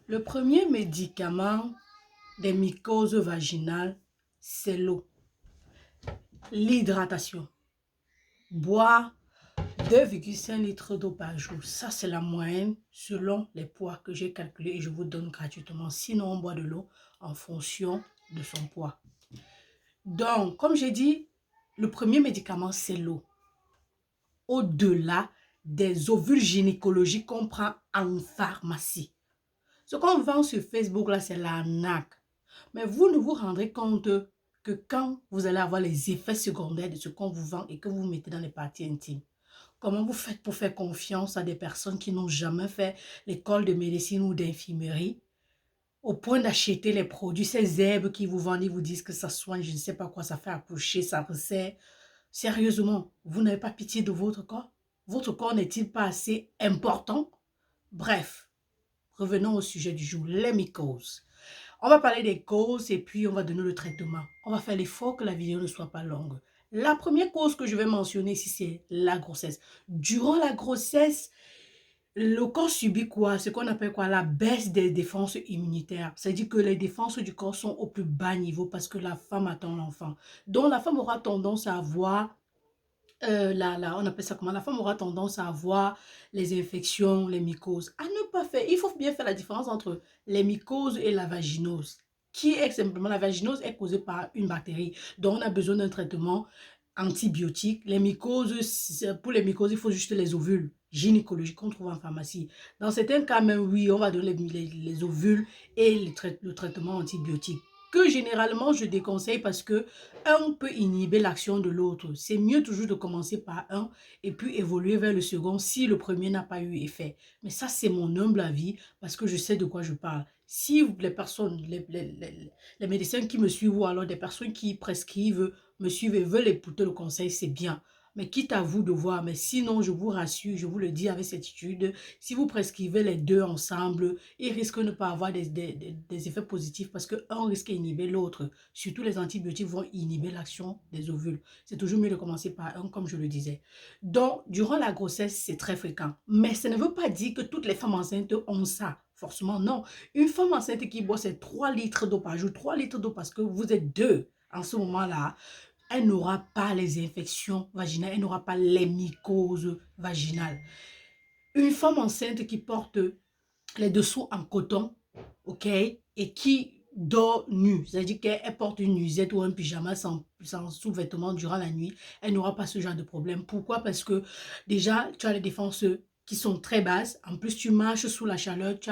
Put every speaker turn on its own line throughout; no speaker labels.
Le premier médicament des mycoses vaginales, c'est l'eau. L'hydratation. Boire 2,5 litres d'eau par jour. Ça, c'est la moyenne selon les poids que j'ai calculés et je vous donne gratuitement. Sinon, on boit de l'eau en fonction de son poids. Donc, comme j'ai dit, le premier médicament, c'est l'eau. Au-delà des ovules gynécologiques qu'on prend en pharmacie. Ce qu'on vend sur Facebook, là, c'est l'arnaque. Mais vous ne vous rendrez compte que quand vous allez avoir les effets secondaires de ce qu'on vous vend et que vous mettez dans les parties intimes, comment vous faites pour faire confiance à des personnes qui n'ont jamais fait l'école de médecine ou d'infirmerie au point d'acheter les produits, ces herbes qui vous vendent, ils vous disent que ça soigne, je ne sais pas quoi, ça fait accoucher, ça resserre. Sérieusement, vous n'avez pas pitié de votre corps? Votre corps n'est-il pas assez important? Bref, revenons au sujet du jour, les mycoses. On va parler des causes et puis on va donner le traitement. On va faire l'effort que la vidéo ne soit pas longue. La première cause que je vais mentionner ici, c'est la grossesse. Durant la grossesse, le corps subit quoi? Ce qu'on appelle quoi? La baisse des défenses immunitaires. C'est-à-dire que les défenses du corps sont au plus bas niveau parce que la femme attend l'enfant. Donc la femme aura tendance à avoir on appelle ça comment? La femme aura tendance à avoir les infections, les mycoses. À ne pas faire. Il faut bien faire la différence entre les mycoses et la vaginose. Qui est simplement la vaginose est causée par une bactérie. Donc, on a besoin d'un traitement antibiotique. Les mycoses, pour les mycoses, il faut juste les ovules gynécologiques qu'on trouve en pharmacie. Dans certains cas, même, oui, on va donner les ovules et le traitement antibiotique que généralement je déconseille parce que un peut inhiber l'action de l'autre. C'est mieux toujours de commencer par un et puis évoluer vers le second si le premier n'a pas eu effet. Mais ça, c'est mon humble avis parce que je sais de quoi je parle. Si les personnes, les médecins qui me suivent ou alors des personnes qui prescrivent, me suivent et veulent écouter le conseil, c'est bien. Mais quitte à vous de voir, mais sinon, je vous rassure, je vous le dis avec certitude, si vous prescrivez les deux ensemble, ils risquent de ne pas avoir des effets positifs parce qu'un risque d'inhiber l'autre. Surtout les antibiotiques vont inhiber l'action des ovules. C'est toujours mieux de commencer par un, comme je le disais. Donc, durant la grossesse, c'est très fréquent. Mais ça ne veut pas dire que toutes les femmes enceintes ont ça. Forcément, non. Une femme enceinte qui boit c'est 3 litres d'eau par jour, 3 litres d'eau parce que vous êtes deux en ce moment-là, elle n'aura pas les infections vaginales, elle n'aura pas les mycoses vaginales. Une femme enceinte qui porte les dessous en coton, ok, et qui dort nue, c'est-à-dire qu'elle porte une nuisette ou un pyjama sans sous-vêtements durant la nuit, elle n'aura pas ce genre de problème. Pourquoi? Parce que déjà, tu as les défenses qui sont très basses. En plus, tu marches sous la chaleur, tu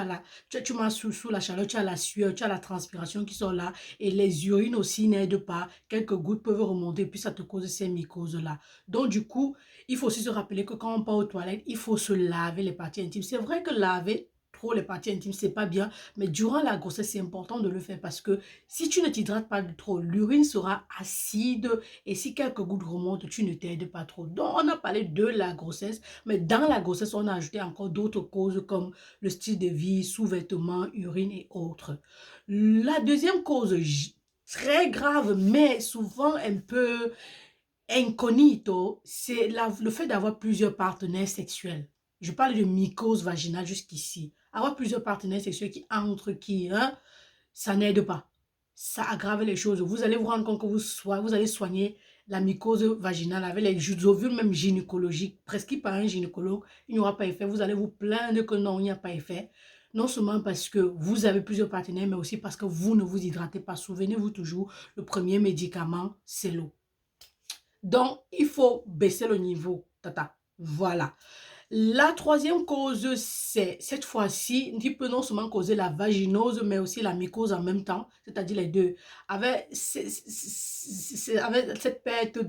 marches sous la chaleur, tu as la sueur, tu as la transpiration qui sont là et les urines aussi n'aident pas. Quelques gouttes peuvent remonter puis ça te cause ces mycoses-là. Donc, du coup, il faut aussi se rappeler que quand on part aux toilettes, il faut se laver les parties intimes. C'est vrai que laver trop les parties intimes, c'est pas bien, mais durant la grossesse, c'est important de le faire parce que si tu ne t'hydrates pas trop, l'urine sera acide et si quelques gouttes remontent, tu ne t'aides pas trop. Donc, on a parlé de la grossesse, mais dans la grossesse, on a ajouté encore d'autres causes comme le style de vie, sous-vêtements, urine et autres. La deuxième cause très grave, mais souvent un peu incognito, c'est le fait d'avoir plusieurs partenaires sexuels. Je parle de mycose vaginale jusqu'ici. Avoir plusieurs partenaires sexuels qui entrent, hein, ça n'aide pas. Ça aggrave les choses. Vous allez vous rendre compte que vous allez soigner la mycose vaginale avec les ovules même gynécologiques, prescrits par un gynécologue. Il n'y aura pas effet. Vous allez vous plaindre que non, il n'y a pas effet. Non seulement parce que vous avez plusieurs partenaires, mais aussi parce que vous ne vous hydratez pas. Souvenez-vous toujours, le premier médicament, c'est l'eau. Donc, il faut baisser le niveau, tata. Voilà. La troisième cause, c'est cette fois-ci, qui peut non seulement causer la vaginose, mais aussi la mycose en même temps, c'est-à-dire les deux. Avec cette perte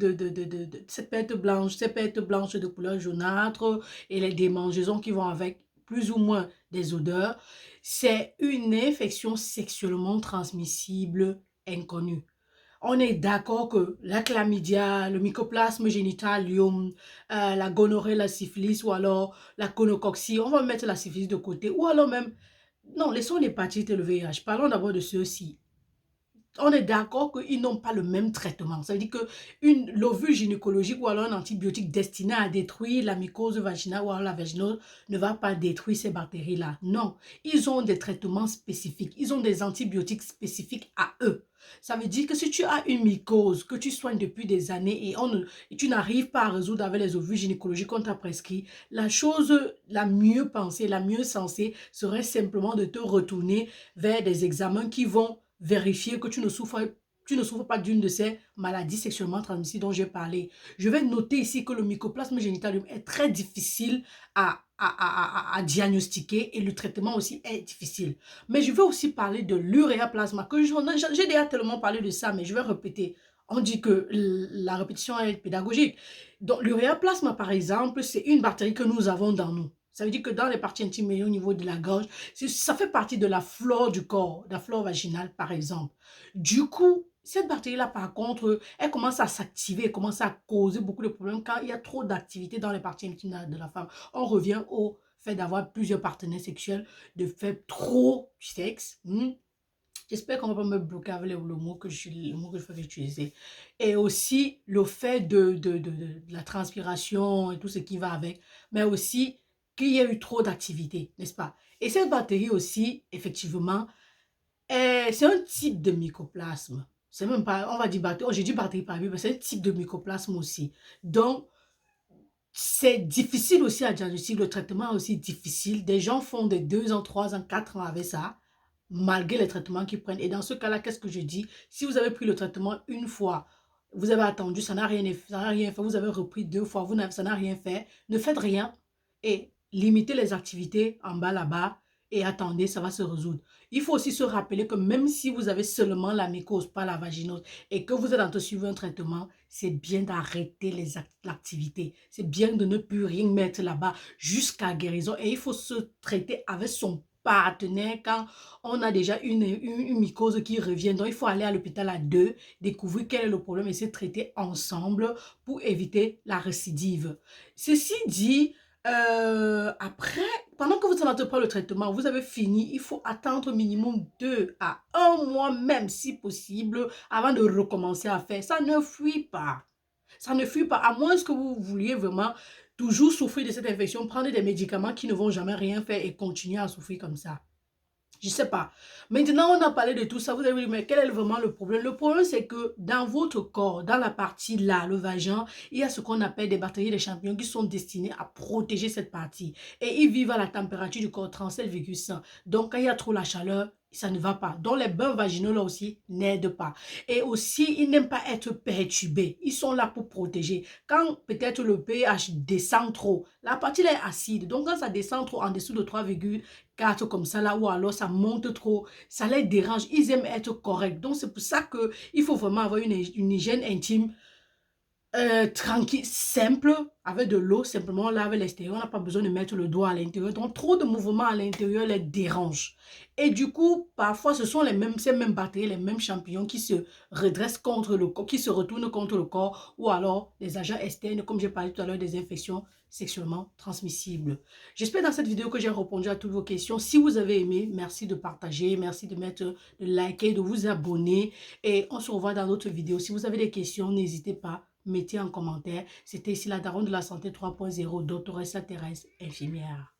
cette perte blanche, ces pertes blanches de couleur jaunâtre et les démangeaisons qui vont avec plus ou moins des odeurs, c'est une infection sexuellement transmissible inconnue. On est d'accord que la chlamydia, le mycoplasme génitalium, la gonorrhée, la syphilis ou alors la gonococcie, on va mettre la syphilis de côté ou alors même, non, laissons l'hépatite et le VIH. Parlons d'abord de ceux-ci. On est d'accord qu'ils n'ont pas le même traitement. Ça veut dire que l'ovule gynécologique ou alors un antibiotique destiné à détruire la mycose vaginale ou alors la vaginose ne va pas détruire ces bactéries-là. Non, ils ont des traitements spécifiques. Ils ont des antibiotiques spécifiques à eux. Ça veut dire que si tu as une mycose que tu soignes depuis des années et tu n'arrives pas à résoudre avec les ovules gynécologiques qu'on t'a prescrit, la chose la mieux pensée, la mieux sensée serait simplement de te retourner vers des examens qui vont vérifier que tu ne souffres pas d'une de ces maladies sexuellement transmissibles dont j'ai parlé. Je vais noter ici que le mycoplasme génitalium est très difficile à diagnostiquer et le traitement aussi est difficile. Mais je vais aussi parler de l'uréaplasma, que j'ai déjà tellement parlé de ça, mais je vais répéter. On dit que la répétition est pédagogique. Donc, l'uréaplasma, par exemple, c'est une bactérie que nous avons dans nous. Ça veut dire que dans les parties intimes et au niveau de la gorge, ça fait partie de la flore du corps, de la flore vaginale, par exemple. Du coup, cette bactérie-là, par contre, elle commence à s'activer, elle commence à causer beaucoup de problèmes quand il y a trop d'activité dans les parties intimes de la femme. On revient au fait d'avoir plusieurs partenaires sexuels, de faire trop du sexe. J'espère qu'on ne va pas me bloquer avec le mot que je vais utiliser. Et aussi le fait de la transpiration et tout ce qui va avec, mais aussi qu'il y a eu trop d'activité, n'est-ce pas? Et cette bactérie aussi, effectivement, c'est un type de mycoplasme. C'est même pas, on va dire bactérie, j'ai dit bactérie par mais c'est un type de mycoplasme aussi. Donc, c'est difficile aussi à diagnostiquer, le traitement est aussi difficile. Des gens font des 2 ans, 3 ans, 4 ans avec ça, malgré les traitements qu'ils prennent. Et dans ce cas-là, qu'est-ce que je dis? Si vous avez pris le traitement une fois, vous avez attendu, ça n'a rien fait, vous avez repris 2 fois, ça n'a rien fait, ne faites rien et limitez les activités en bas là-bas et attendez, ça va se résoudre. Il faut aussi se rappeler que même si vous avez seulement la mycose, pas la vaginose, et que vous êtes en train de suivre un traitement, c'est bien d'arrêter l'activité. C'est bien de ne plus rien mettre là-bas jusqu'à guérison. Et il faut se traiter avec son partenaire quand on a déjà une mycose qui revient. Donc, il faut aller à l'hôpital à deux, découvrir quel est le problème et se traiter ensemble pour éviter la récidive. Ceci dit, après, pendant que vous êtes en train de prendre le traitement, vous avez fini, il faut attendre minimum 2 à 1 mois même, si possible, avant de recommencer à faire. Ça ne fuit pas. Ça ne fuit pas, à moins que vous vouliez vraiment toujours souffrir de cette infection, prendre des médicaments qui ne vont jamais rien faire et continuer à souffrir comme ça. Je ne sais pas. Maintenant, on a parlé de tout ça. Vous avez dit, mais quel est vraiment le problème? Le problème, c'est que dans votre corps, dans la partie là, le vagin, il y a ce qu'on appelle des bactéries, des champignons qui sont destinés à protéger cette partie. Et ils vivent à la température du corps 37,5. Donc, quand il y a trop la chaleur, ça ne va pas. Donc, les bains vaginaux là aussi n'aident pas. Et aussi, ils n'aiment pas être perturbés. Ils sont là pour protéger. Quand peut-être le pH descend trop, la partie là est acide. Donc, quand ça descend trop en dessous de 3,4 comme ça là, ou alors ça monte trop, ça les dérange. Ils aiment être corrects. Donc, c'est pour ça qu'il faut vraiment avoir une hygiène intime tranquille, simple, avec de l'eau, simplement on lave l'extérieur, on n'a pas besoin de mettre le doigt à l'intérieur, donc trop de mouvements à l'intérieur les dérange. Et du coup, parfois ce sont ces mêmes bactéries, les mêmes champignons qui se redressent contre le corps, qui se retournent contre le corps, ou alors des agents externes, comme j'ai parlé tout à l'heure, des infections sexuellement transmissibles. J'espère dans cette vidéo que j'ai répondu à toutes vos questions. Si vous avez aimé, merci de partager, merci de mettre, de liker, de vous abonner, et on se revoit dans d'autres vidéos. Si vous avez des questions, n'hésitez pas. Mettez en commentaire. C'était ici la daronne de la santé 3.0, doctoresse Thérèse, infirmière.